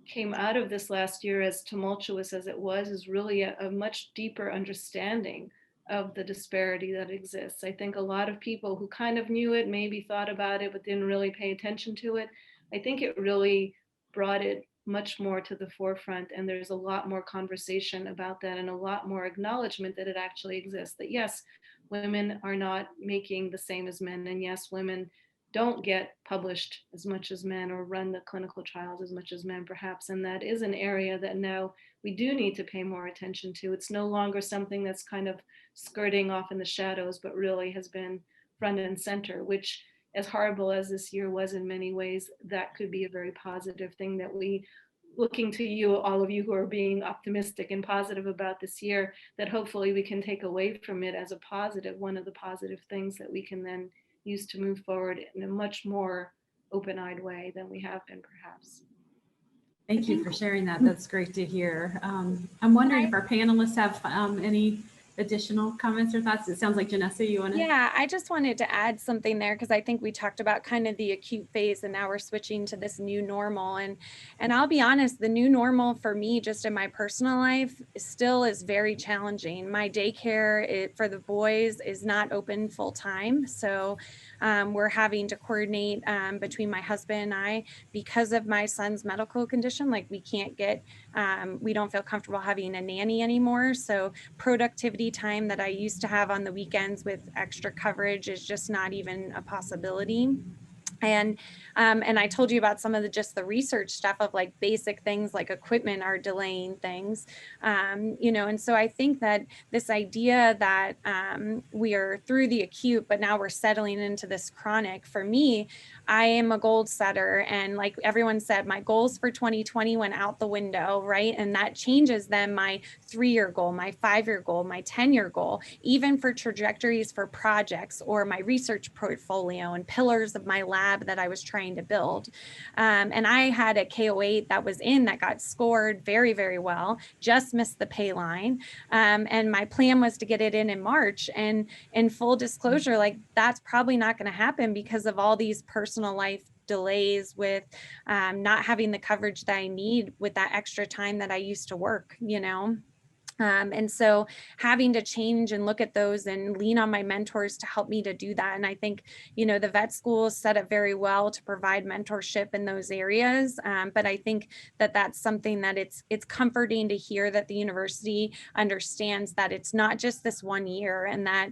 came out of this last year, as tumultuous as it was, is really a much deeper understanding of the disparity that exists. I think a lot of people who kind of knew it, maybe thought about it, but didn't really pay attention to it, I think it really brought it much more to the forefront. And there's a lot more conversation about that and a lot more acknowledgement that it actually exists. That yes, women are not making the same as men. And yes, women don't get published as much as men or run the clinical trials as much as men, perhaps. And that is an area that now we do need to pay more attention to. It's no longer something that's kind of skirting off in the shadows, but really has been front and center, which, as horrible as this year was in many ways, that could be a very positive thing that we, looking to you, all of you who are being optimistic and positive about this year, that hopefully we can take away from it as a positive, one of the positive things that we can then use to move forward in a much more open-eyed way than we have been, perhaps. Thank you for sharing that. That's great to hear. I'm wondering if our panelists have any additional comments or thoughts. It sounds like Janessa, you want to? Yeah, I just wanted to add something there because I think we talked about kind of the acute phase and now we're switching to this new normal. And I'll be honest, the new normal for me, just in my personal life, still is very challenging. My daycare for the boys is not open full time. So we're having to coordinate between my husband and I because of my son's medical condition. Like we can't get, we don't feel comfortable having a nanny anymore. So productivity time that I used to have on the weekends with extra coverage is just not even a possibility. And I told you about some of the research stuff of like basic things like equipment are delaying things, you know, and so I think that this idea that we are through the acute, but now we're settling into this chronic. For me, I am a goal setter, and like everyone said, my goals for 2020 went out the window, right? And that changes then my 3-year goal, my 5-year goal, my 10-year goal, even for trajectories for projects or my research portfolio and pillars of my lab that I was trying to build. And I had a KO8 that was in that got scored very, very well, just missed the pay line. And my plan was to get it in March. And in full disclosure, like that's probably not going to happen because of all these personal life delays with not having the coverage that I need with that extra time that I used to work, you know. And so having to change and look at those and lean on my mentors to help me to do that. And I think, you know, the vet schools set up very well to provide mentorship in those areas. But I think that that's something that it's comforting to hear that the university understands that it's not just this 1 year and that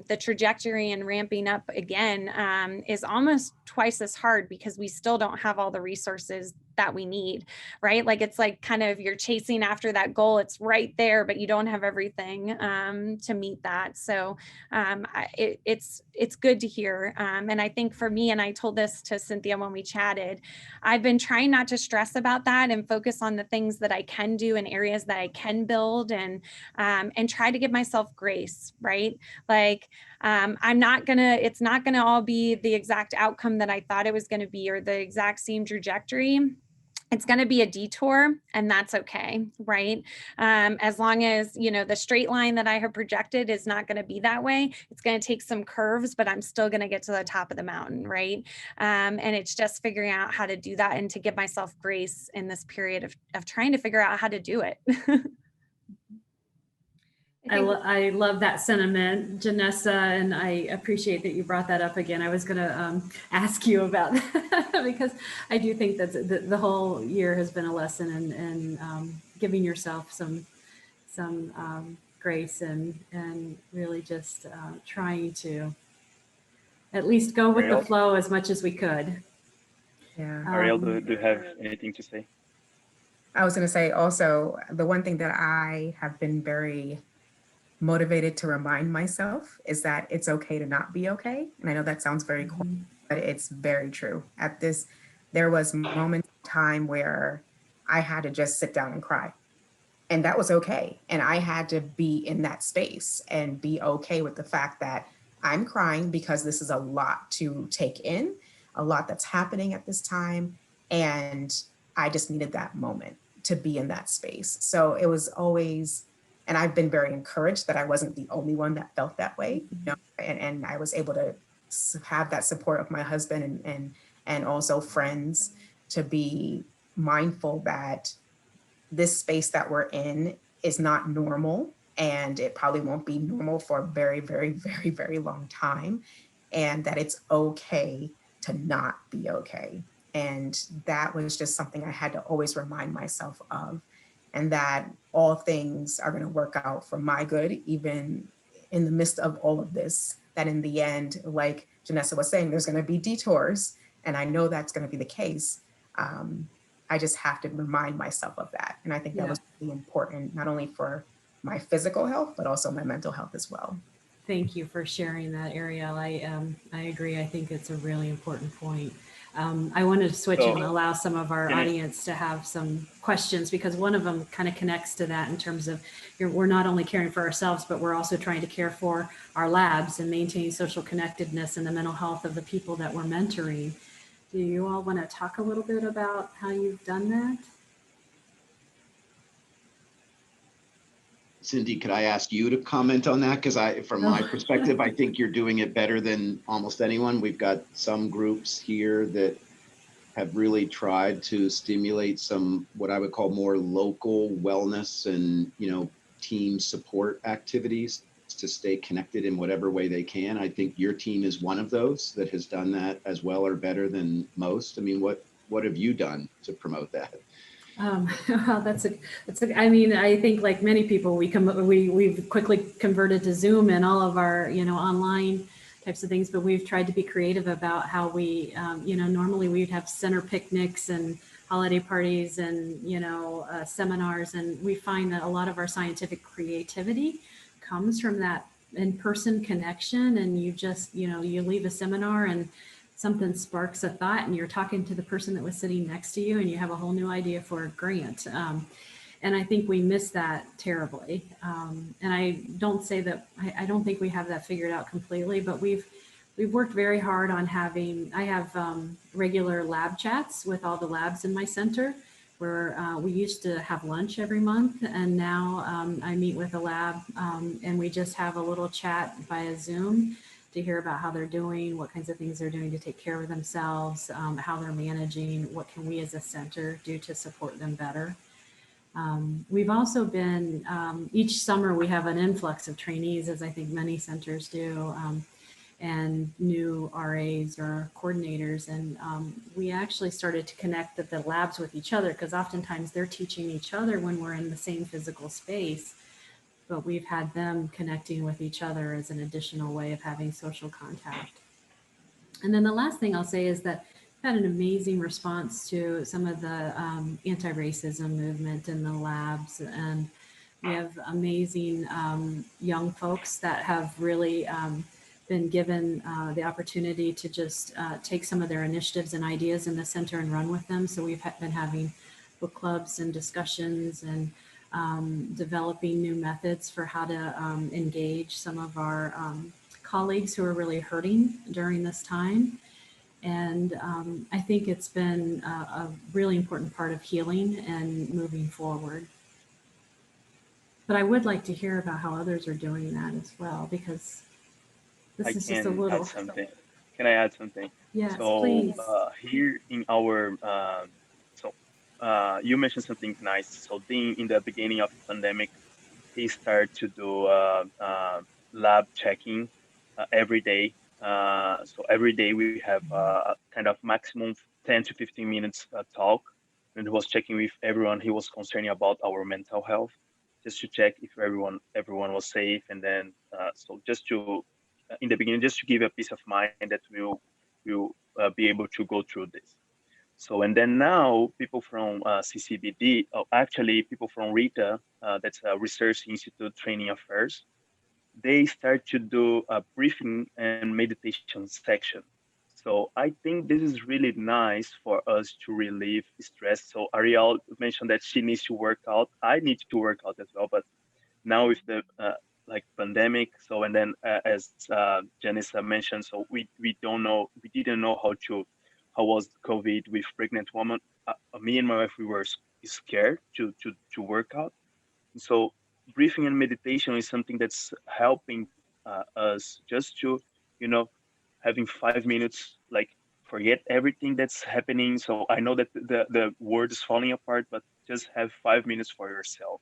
the trajectory and ramping up again is almost twice as hard because we still don't have all the resources that we need, right? Like it's like kind of you're chasing after that goal. It's right there, but you don't have everything to meet that. So it's good to hear. And I think for me, and I told this to Cynthia when we chatted, I've been trying not to stress about that and focus on the things that I can do in areas that I can build and try to give myself grace, right? Like it's not gonna all be the exact outcome that I thought it was gonna be or the exact same trajectory. It's going to be a detour, and that's okay, right? As long as, you know, the straight line that I have projected is not going to be that way. It's going to take some curves, but I'm still going to get to the top of the mountain, right? And it's just figuring out how to do that and to give myself grace in this period of trying to figure out how to do it. I love that sentiment, Janessa, and I appreciate that you brought that up again. I was going to ask you about that because I do think that the whole year has been a lesson in giving yourself some grace and really just trying to at least go with the flow as much as we could. Yeah. Ariel, do you have anything to say? I was going to say also, the one thing that I have been very motivated to remind myself is that it's okay to not be okay. And I know that sounds very corny, but it's very true. There was moments in time where I had to just sit down and cry. And that was okay. And I had to be in that space and be okay with the fact that I'm crying because this is a lot to take in, a lot that's happening at this time. And I just needed that moment to be in that space. So it was always, and I've been very encouraged that I wasn't the only one that felt that way, you know, and I was able to have that support of my husband and also friends to be mindful that this space that we're in is not normal and it probably won't be normal for a very, very, very, very long time, and that it's okay to not be okay. And that was just something I had to always remind myself of, and that all things are going to work out for my good, even in the midst of all of this. That in the end, like Janessa was saying, there's going to be detours, and I know that's going to be the case. I just have to remind myself of that. And I think that was really important, not only for my physical health, but also my mental health as well. Thank you for sharing that, Ariel. I agree. I think it's a really important point. I wanted to switch and allow some of our audience to have some questions, because one of them kind of connects to that in terms of we're not only caring for ourselves, but we're also trying to care for our labs and maintain social connectedness and the mental health of the people that we're mentoring. Do you all want to talk a little bit about how you've done that? Cindy, could I ask you to comment on that? Because from my perspective, I think you're doing it better than almost anyone. We've got some groups here that have really tried to stimulate some, what I would call more local wellness and, team support activities to stay connected in whatever way they can. I think your team is one of those that has done that as well or better than most. I mean, what have you done to promote that? Well, I mean, I think like many people, we've quickly converted to Zoom and all of our, online types of things, but we've tried to be creative about how we, normally we'd have center picnics and holiday parties and, seminars. And we find that a lot of our scientific creativity comes from that in-person connection. And you just, you leave a seminar and something sparks a thought and you're talking to the person that was sitting next to you and you have a whole new idea for a grant. And I think we miss that terribly. And I don't say that, I don't think we have that figured out completely, but we've worked very hard on I have regular lab chats with all the labs in my center, where we used to have lunch every month. And now I meet with a lab and we just have a little chat via Zoom to hear about how they're doing, what kinds of things they're doing to take care of themselves, how they're managing, what can we as a center do to support them better. We've also been, each summer we have an influx of trainees, as I think many centers do, and new RAs or coordinators. And we actually started to connect the labs with each other, because oftentimes they're teaching each other when we're in the same physical space. But we've had them connecting with each other as an additional way of having social contact. And then the last thing I'll say is that we've had an amazing response to some of the anti-racism movement in the labs. And we have amazing young folks that have really been given the opportunity to just take some of their initiatives and ideas in the center and run with them. So we've been having book clubs and discussions and developing new methods for how to engage some of our colleagues who are really hurting during this time. And I think it's been a really important part of healing and moving forward. But I would like to hear about how others are doing that as well, because this is just a little. Can I add something? Yes, so, please. Here in our, you mentioned something nice. So in the beginning of the pandemic, he started to do lab checking every day. So every day we have kind of maximum 10 to 15 minutes talk. And he was checking with everyone. He was concerned about our mental health, just to check if everyone was safe. And then so just to in the beginning, just to give a peace of mind that we'll be able to go through this. So, and then now people from CCBD, actually people from RITA, that's a Research Institute Training Affairs, they start to do a briefing and meditation section. So I think this is really nice for us to relieve stress. So Ariel mentioned that she needs to work out. I need to work out as well, but now with the like pandemic, so and then as Janessa mentioned, so we didn't know how was COVID with pregnant woman. Me and my wife, we were scared to work out. So breathing and meditation is something that's helping us just to having 5 minutes, like forget everything that's happening. So I know that the world is falling apart, but just have 5 minutes for yourself.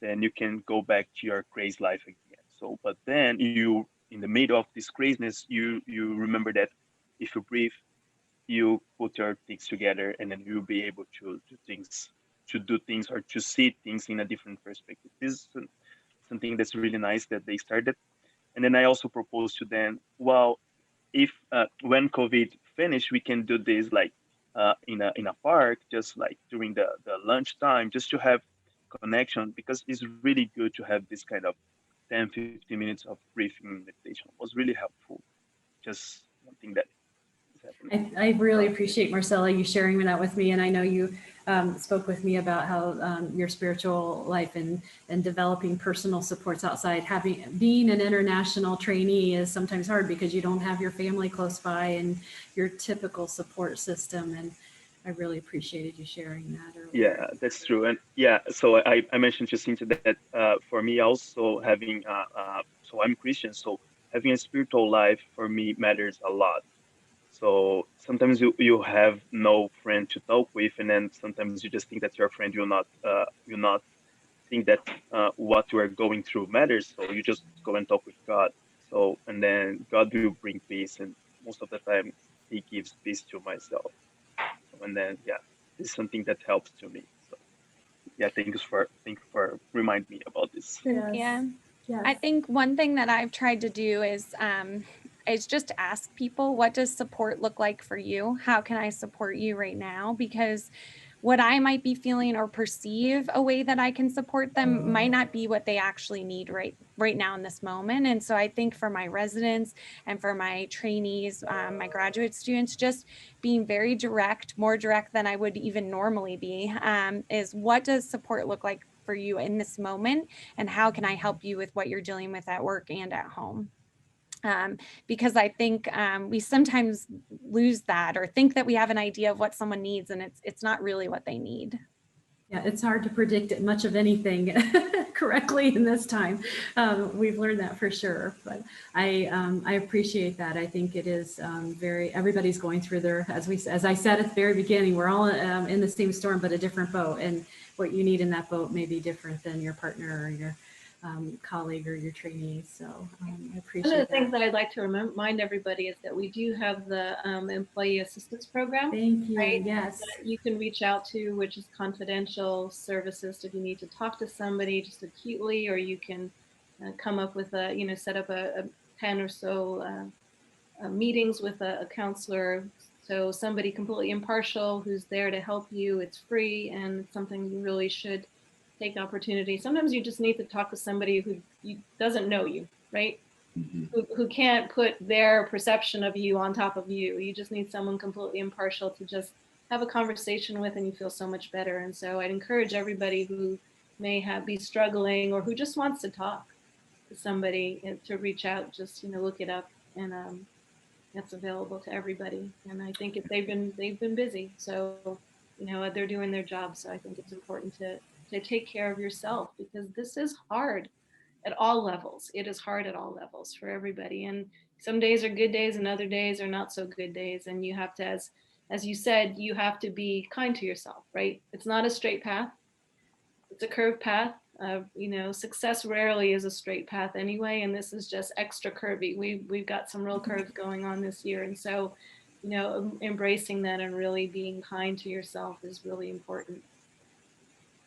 then you can go back to your crazy life again. So, but then you, in the middle of this craziness, you remember that if you breathe, you put your things together, and then you'll be able to do things, or to see things in a different perspective. This is something that's really nice that they started. And then I also proposed to them, well, if when COVID finished, we can do this like in a park, just like during the lunchtime, just to have connection, because it's really good to have this kind of 10-15 minutes of briefing meditation. It was really helpful. Just one thing that is happening. I really appreciate, Marcella, you sharing that with me. And I know you spoke with me about how your spiritual life and developing personal supports outside. Being an international trainee is sometimes hard because you don't have your family close by and your typical support system. And I really appreciated you sharing that earlier. Yeah, that's true. And yeah, so I mentioned to Cynthia that for me also having, so I'm Christian, so having a spiritual life for me matters a lot. So sometimes you have no friend to talk with, and then sometimes you just think that your friend will not think that what you are going through matters. So you just go and talk with God. So, and then God will bring peace, and most of the time He gives peace to myself. So, and then yeah, this is something that helps to me. So yeah, thank you for remind me about this. Yeah. Yes. I think one thing that I've tried to do is just ask people, what does support look like for you? How can I support you right now? Because what I might be feeling or perceive a way that I can support them might not be what they actually need right now in this moment. And so I think for my residents and for my trainees, my graduate students, just being very direct, more direct than I would even normally be, is what does support look like for you in this moment, and how can I help you with what you're dealing with at work and at home? Because I think we sometimes lose that, or think that we have an idea of what someone needs, and it's not really what they need. Yeah, it's hard to predict much of anything correctly in this time. We've learned that for sure, but I appreciate that. I think it is everybody's going through their, as I said at the very beginning, we're all in the same storm, but a different boat. And what you need in that boat may be different than your partner or your colleague or your trainee. So I appreciate One of the that. things that I'd like to remind everybody is that we do have the employee assistance program. Thank you. Right? Yes. That you can reach out to, which is confidential services if you need to talk to somebody just acutely, or you can come up with set up a 10 or so meetings with a counselor. So somebody completely impartial who's there to help you. It's free, and it's something you really should take opportunity. Sometimes you just need to talk to somebody who doesn't know you, right? Mhm. Who can't put their perception of you on top of you. You just need someone completely impartial to just have a conversation with, and you feel so much better. And so I'd encourage everybody who may be struggling, or who just wants to talk to somebody, to reach out. Just look it up, and that's available to everybody. And I think if they've been busy, so they're doing their job. So I think it's important to take care of yourself, because this is hard at all levels. It is hard at all levels for everybody. And some days are good days and other days are not so good days. And you have to, as you said, you have to be kind to yourself, right? It's not a straight path. It's a curved path. Success rarely is a straight path anyway. And this is just extra curvy. We've got some real curves going on this year. And so, embracing that and really being kind to yourself is really important.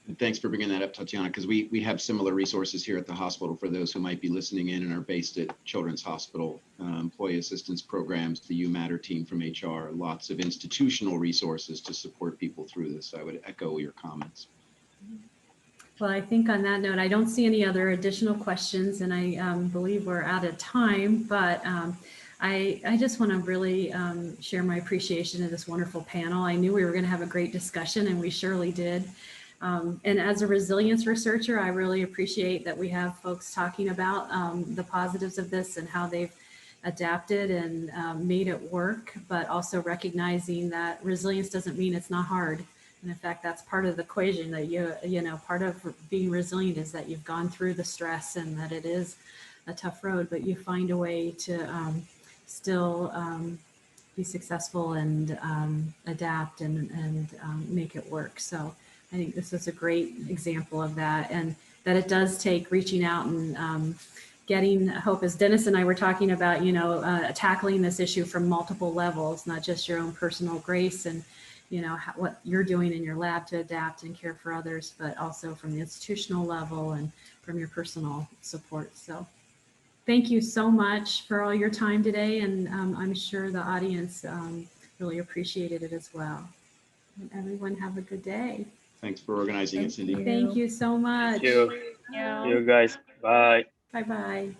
And thanks for bringing that up, Tatiana, because we have similar resources here at the hospital for those who might be listening in and are based at Children's Hospital, employee assistance programs, the You Matter team from HR, lots of institutional resources to support people through this. I would echo your comments. Well, I think on that note, I don't see any other additional questions, and I believe we're out of time, but I just want to really share my appreciation of this wonderful panel. I knew we were going to have a great discussion, and we surely did. And as a resilience researcher, I really appreciate that we have folks talking about the positives of this and how they've adapted and made it work, but also recognizing that resilience doesn't mean it's not hard. And in fact, that's part of the equation, that part of being resilient is that you've gone through the stress and that it is a tough road, but you find a way to still be successful and adapt and make it work. So I think this is a great example of that. And that it does take reaching out and getting hope, as Dennis and I were talking about, tackling this issue from multiple levels, not just your own personal grace and, what you're doing in your lab to adapt and care for others, but also from the institutional level and from your personal support. So thank you so much for all your time today. And I'm sure the audience really appreciated it as well. And everyone have a good day. Thanks for organizing it, Cindy. Thank you so much. Thank you. You guys. Bye. Bye-bye.